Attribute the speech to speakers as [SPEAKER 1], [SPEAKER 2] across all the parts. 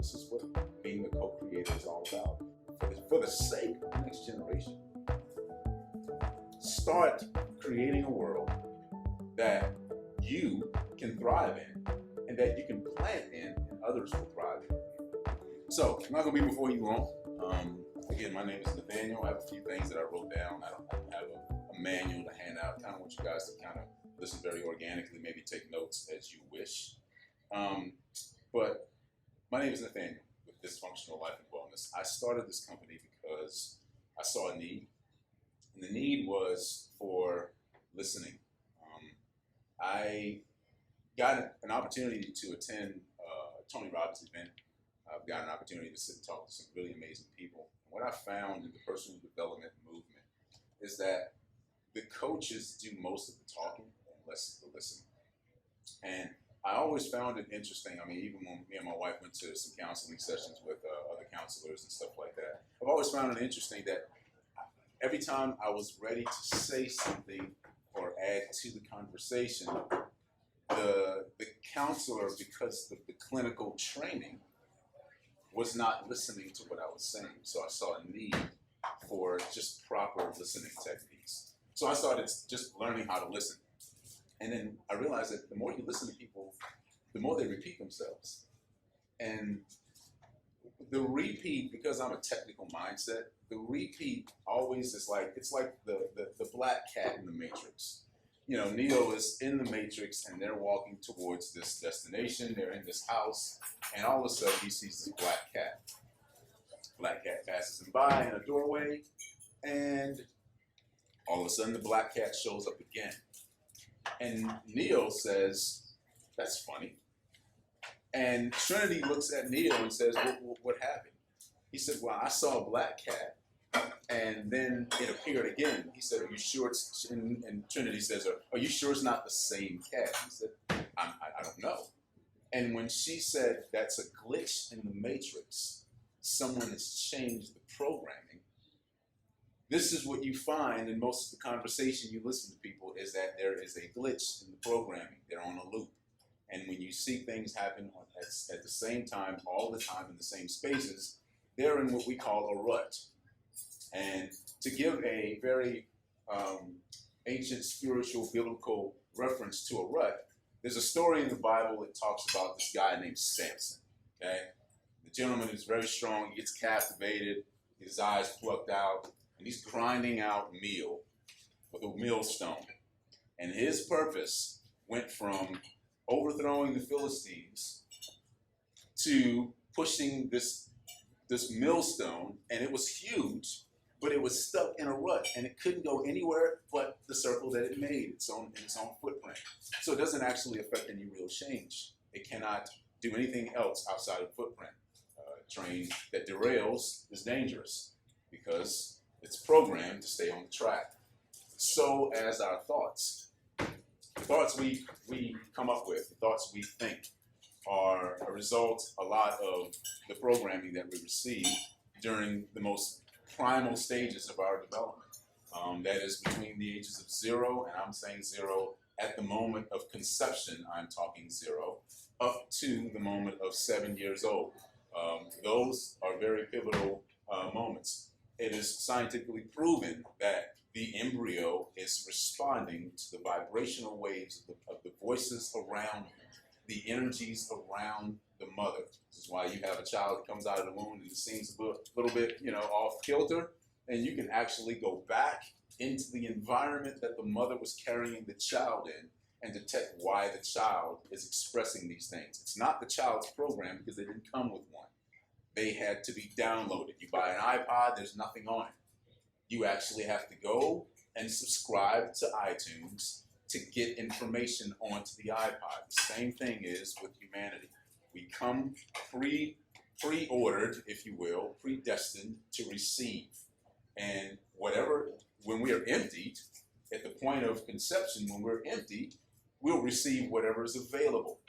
[SPEAKER 1] This is what being a co-creator is all about. For the sake of the next generation, start creating a world that you can thrive in and that you can plant in and others will thrive in. So I'm not going to be before you long. Again, my name is Nathaniel. I have a few things that I wrote down. I don't have a manual to hand out. I kind of want you guys to kind of listen very organically, maybe take notes as you wish. But my name is Nathaniel with Dysfunctional Life and Wellness. I started this company because I saw a need, and the need was for listening. I got an opportunity to attend Tony Robbins event. I've got an opportunity to sit and talk to some really amazing people. And what I found in the personal development movement is that the coaches do most of the talking and less of the listening. And I always found it interesting. I mean, even when me and my wife went to some counseling sessions with other counselors and stuff like that, I've always found it interesting that every time I was ready to say something or add to the conversation, the counselor, because of the clinical training, was not listening to what I was saying. So I saw a need for just proper listening techniques. So I started just learning how to listen. And then I realized that the more you listen to people, the more they repeat themselves. And the repeat, because I'm a technical mindset, the repeat always is like, it's like the black cat in the Matrix. You know, Neo is in the Matrix and they're walking towards this destination. They're in this house, and all of a sudden he sees this black cat. Black cat passes him by in a doorway, and all of a sudden the black cat shows up again. And Neo says, "That's funny." And Trinity looks at Neo and says, what happened? He said, "Well, I saw a black cat, and then it appeared again." He said, "Are you sure it's," and Trinity says, "Are you sure it's not the same cat?" He said, I don't know. And when she said, "That's a glitch in the Matrix, someone has changed the programming," this is what you find in most of the conversation you listen to people, is that there is a glitch in the programming. They're on a loop. And when you see things happen at the same time, all the time in the same spaces, they're in what we call a rut. And to give a very ancient spiritual biblical reference to a rut, there's a story in the Bible that talks about this guy named Samson. Okay, the gentleman is very strong. He gets captivated, his eyes plucked out, and he's grinding out meal with a millstone. And his purpose went from overthrowing the Philistines to pushing this millstone, and it was huge, but it was stuck in a rut, and it couldn't go anywhere but the circle that it made, its own footprint. So it doesn't actually affect any real change. It cannot do anything else outside of footprint. A train that derails is dangerous because it's programmed to stay on the track. So as our thoughts. The thoughts we come up with, the thoughts we think, are a result, a lot of the programming that we receive during the most primal stages of our development. That is between the ages of 0, and I'm saying 0 at the moment of conception, I'm talking 0, up to the moment of 7 years old. Those are very pivotal moments. It is scientifically proven that the embryo is responding to the vibrational waves of the voices around, the energies around the mother. This is why you have a child that comes out of the womb and it seems a little bit, off kilter, and you can actually go back into the environment that the mother was carrying the child in and detect why the child is expressing these things. It's not the child's program because they didn't come with one. They had to be downloaded. You buy an iPod, there's nothing on it. You actually have to go and subscribe to iTunes to get information onto the iPod. The same thing is with humanity. We come pre-ordered, if you will, predestined to receive. And when we are emptied, at the point of conception, when we're empty, we'll receive whatever is available.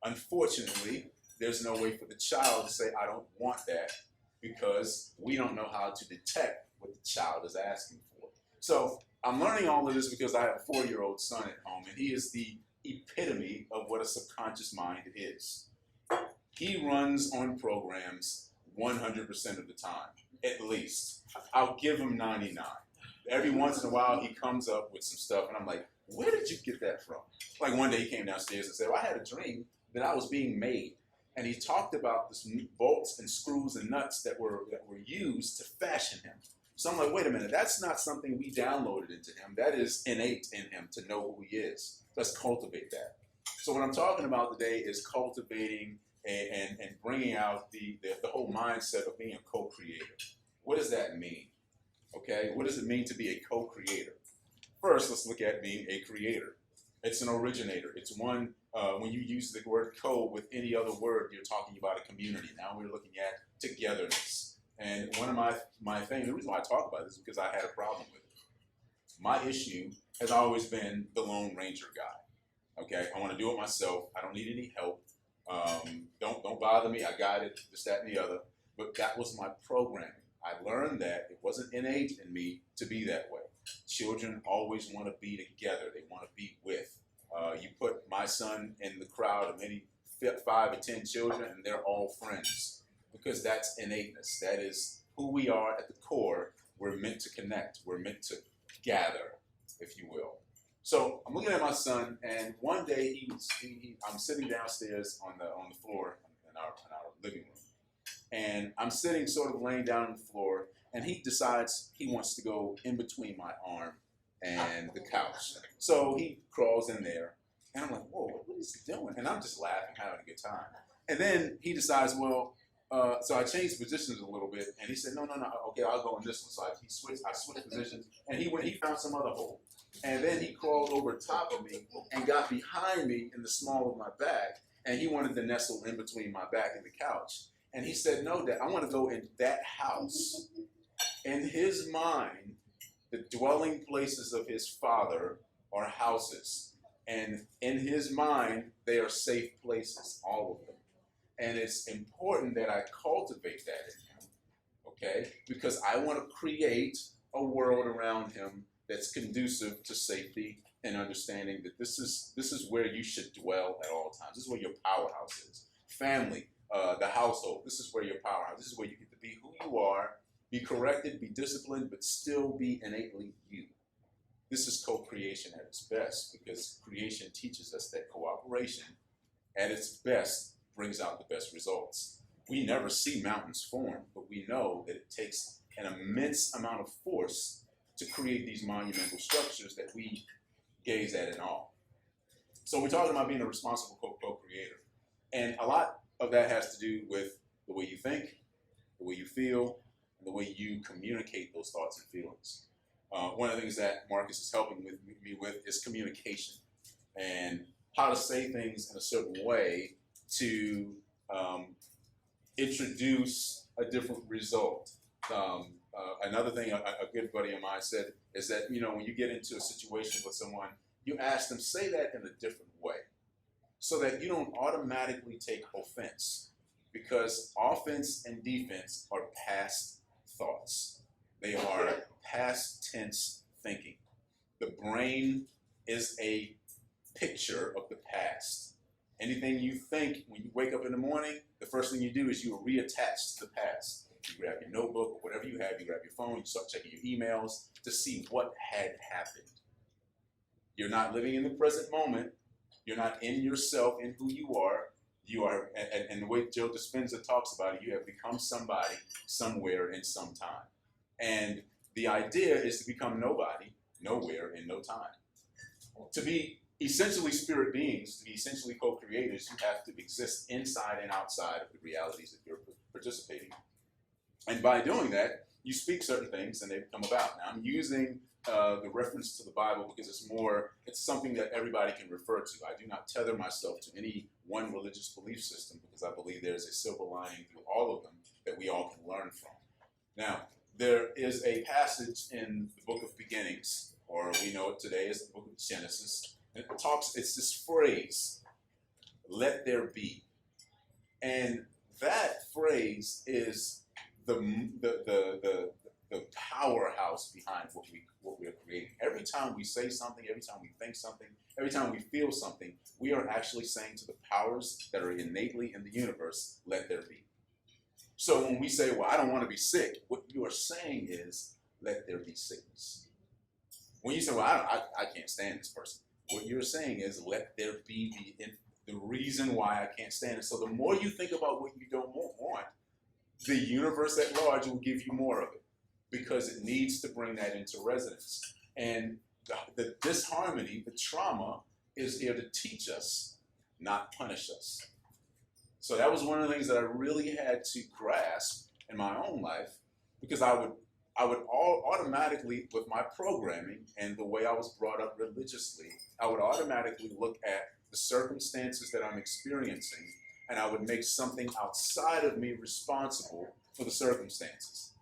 [SPEAKER 1] Unfortunately, there's no way for the child to say, "I don't want that," because we don't know how to detect what the child is asking for. So I'm learning all of this because I have a 4-year-old son at home, and he is the epitome of what a subconscious mind is. He runs on programs 100% of the time, at least. I'll give him 99. Every once in a while, he comes up with some stuff, and I'm like, where did you get that from? Like one day he came downstairs and said, well, I had a dream that I was being made. And he talked about this bolts and screws and nuts that were used to fashion him. So I'm like, wait a minute, that's not something we downloaded into him. That is innate in him to know who he is. Let's cultivate that. So what I'm talking about today is cultivating and bringing out the whole mindset of being a co-creator. What does that mean? Okay, what does it mean to be a co-creator? First, let's look at being a creator. It's an originator. It's one, when you use the word co with any other word, you're talking about a community. Now we're looking at togetherness. And one of my things, the reason why I talk about this is because I had a problem with it. My issue has always been the Lone Ranger guy. Okay, I want to do it myself. I don't need any help. Don't bother me. I got it, this, that, and the other. But that was my programming. I learned that it wasn't innate in me to be that way. Children always want to be together. They want to be with. You put my son in the crowd of maybe 5 or 10 children, and they're all friends because that's innateness. That is who we are at the core. We're meant to connect. We're meant to gather, if you will. So I'm looking at my son, and one day I'm sitting downstairs on the floor in our living room. And I'm sitting sort of laying down on the floor, and he decides he wants to go in between my arm and the couch. So he crawls in there, and I'm like, whoa, what is he doing? And I'm just laughing, having a good time. And then he decides, well, so I changed positions a little bit, and he said, no, okay, I'll go in this one. So I switched positions, and he found some other hole. And then he crawled over top of me and got behind me in the small of my back, and he wanted to nestle in between my back and the couch. And he said, no, Dad, I want to go in that house. In his mind, the dwelling places of his father are houses. And in his mind, they are safe places, all of them. And it's important that I cultivate that in him, okay? Because I want to create a world around him that's conducive to safety and understanding that this is where you should dwell at all times. This is where your powerhouse is. Family. The household. This is where your powerhouse. This is where you get to be who you are, be corrected, be disciplined, but still be innately you. This is co-creation at its best because creation teaches us that cooperation at its best brings out the best results. We never see mountains form, but we know that it takes an immense amount of force to create these monumental structures that we gaze at in awe. So we're talking about being a responsible co-creator. And a lot of that has to do with the way you think, the way you feel, and the way you communicate those thoughts and feelings. One of the things that Marcus is helping me with is communication and how to say things in a certain way to introduce a different result. Another thing a good buddy of mine said is that, when you get into a situation with someone, you ask them, say that in a different way, so that you don't automatically take offense, because offense and defense are past thoughts. They are past tense thinking. The brain is a picture of the past. Anything you think when you wake up in the morning, the first thing you do is you reattach to the past. You grab your notebook or whatever you have, you grab your phone, you start checking your emails to see what had happened. You're not living in the present moment. You're not in yourself, in who you are. You are, and the way Joe Dispenza talks about it, you have become somebody, somewhere, in some time. And the idea is to become nobody, nowhere, in no time. To be essentially spirit beings, to be essentially co-creators, you have to exist inside and outside of the realities that you're participating in. And by doing that, you speak certain things and they come about. Now, I'm using the reference to the Bible because it's something that everybody can refer to. I do not tether myself to any one religious belief system because I believe there's a silver lining through all of them that we all can learn from. Now, there is a passage in the book of Beginnings, or we know it today as the book of Genesis, and it's this phrase, let there be. And that phrase is the the powerhouse behind what we're creating. Every time we say something, every time we think something, every time we feel something, we are actually saying to the powers that are innately in the universe, let there be. So when we say, well, I don't want to be sick, what you are saying is, let there be sickness. When you say, well, I can't stand this person, what you're saying is, let there be the reason why I can't stand it. So the more you think about what you don't want, the universe at large will give you more of it, because it needs to bring that into resonance. And the disharmony, the trauma, is here to teach us, not punish us. So that was one of the things that I really had to grasp in my own life, because I would automatically, with my programming and the way I was brought up religiously, I would automatically look at the circumstances that I'm experiencing, and I would make something outside of me responsible for the circumstances.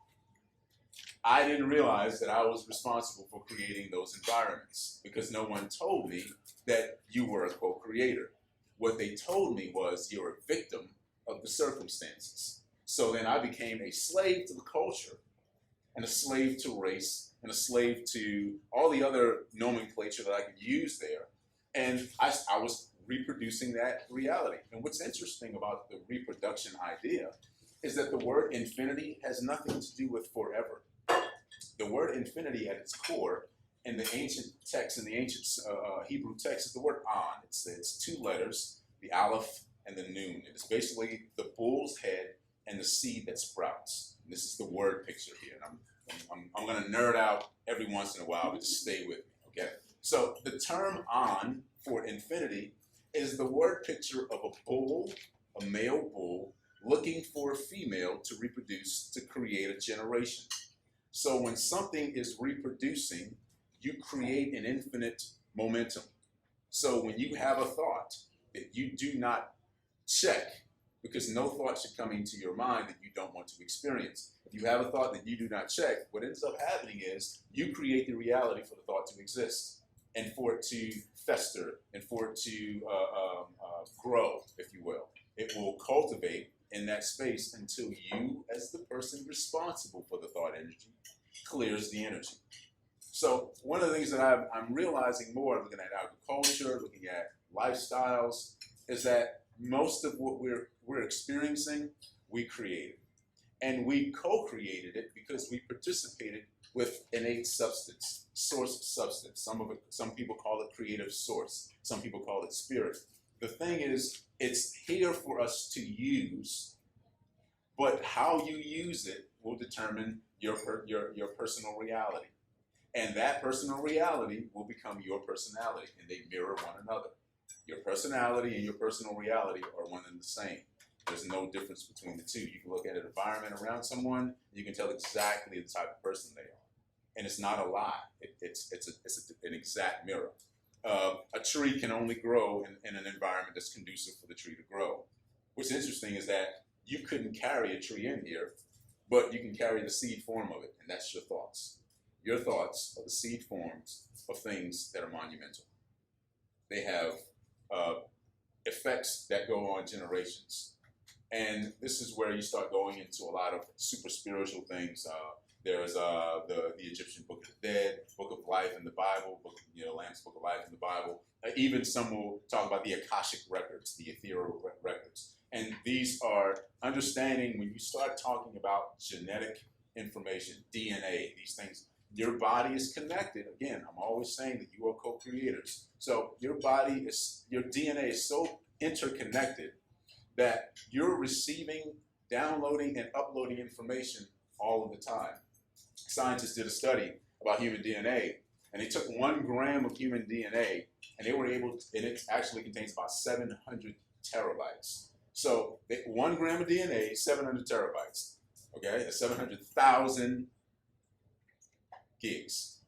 [SPEAKER 1] I didn't realize that I was responsible for creating those environments, because no one told me that you were a co-creator. What they told me was, you're a victim of the circumstances. So then I became a slave to the culture, and a slave to race, and a slave to all the other nomenclature that I could use there. And I was reproducing that reality. And what's interesting about the reproduction idea is that the word infinity has nothing to do with forever. The word infinity at its core in the ancient text, in the ancient Hebrew text, is the word on. It's two letters, the aleph and the nun. It is basically the bull's head and the seed that sprouts. And this is the word picture here. And I'm going to nerd out every once in a while, but just stay with me, okay? So the term on for infinity is the word picture of a bull, a male bull, looking for a female to reproduce, to create a generation. So when something is reproducing, you create an infinite momentum. So when you have a thought that you do not check, because no thought should come into your mind that you don't want to experience. If you have a thought that you do not check, what ends up happening is you create the reality for the thought to exist, and for it to fester, and for it to grow, if you will. It will cultivate in that space until you, as the person responsible for the thought energy, clears the energy. So one of the things that I'm realizing more, looking at agriculture, looking at lifestyles, is that most of what we're experiencing, we created. And we co-created it because we participated with innate substance, source substance. Some people call it creative source. Some people call it spirit. The thing is, it's here for us to use, but how you use it will determine your personal reality. And that personal reality will become your personality, and they mirror one another. Your personality and your personal reality are one and the same. There's no difference between the two. You can look at an environment around someone, and you can tell exactly the type of person they are. And it's not a lie. It's an exact mirror. A tree can only grow in an environment that's conducive for the tree to grow. What's interesting is that you couldn't carry a tree in here, but you can carry the seed form of it, and that's your thoughts. Your thoughts are the seed forms of things that are monumental. They have effects that go on generations. And this is where you start going into a lot of super spiritual things. There's the Egyptian Book of the Dead, Book of Life in the Bible, Lamb's Book of Life in the Bible. Even some will talk about the Akashic records, the ethereal records. And these are understanding when you start talking about genetic information, DNA, these things. Your body is connected. Again, I'm always saying that you are co-creators. So your DNA is so interconnected that you're receiving, downloading, and uploading information all of the time. Scientists did a study about human DNA, and they took 1 gram of human DNA, and they were able to, and it actually contains about 700 terabytes. So 1 gram of DNA, 700 terabytes. Okay, that's 700,000 gigs.